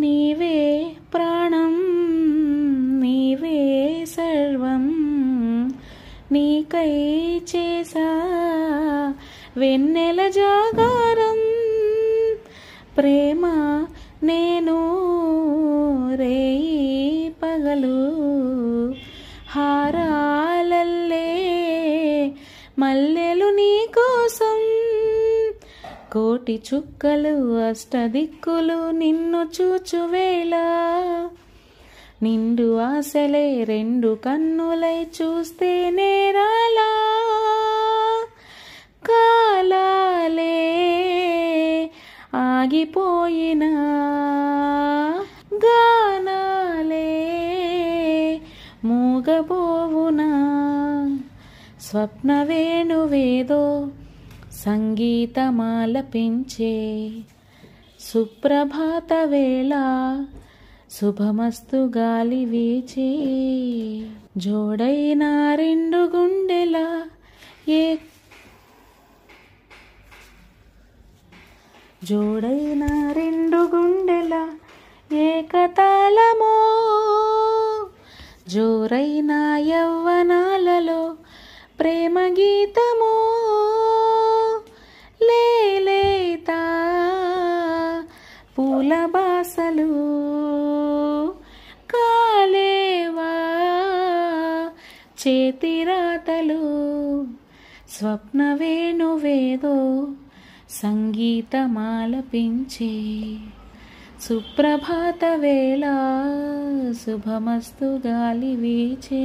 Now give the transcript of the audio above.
నీవే ప్రాణం నీవే సర్వం నీకై చేసా వెన్నెల జాగారం ప్రేమ నేను రేయి పగలు హారాలల్లే మల్లెలు నీకోసం కోటి చుక్కలు అష్టదిక్కులు నిన్ను చూచువేళ నిండు ఆశలే రెండు కన్నులై చూస్తే నేరాలా కాలాలే ఆగిపోయినా గానాలే మూగబోవునా స్వప్న వేణువేదో సంగీతమాలపించే సుప్రభాత వేళ శుభమస్తు గాలి వీచే జోడైన రెండు గుండెల జోడైన రెండు గుండెల ఏకతాళమో జోరైన యవ్వనాలలో ప్రేమ గీతమో లేలేత పూల బాసలు కాలేవా చేతిరాతలు స్వప్న వేణువేదో సంగీతమాలపించే సుప్రభాత వేళ శుభమస్తు గాలి వీచే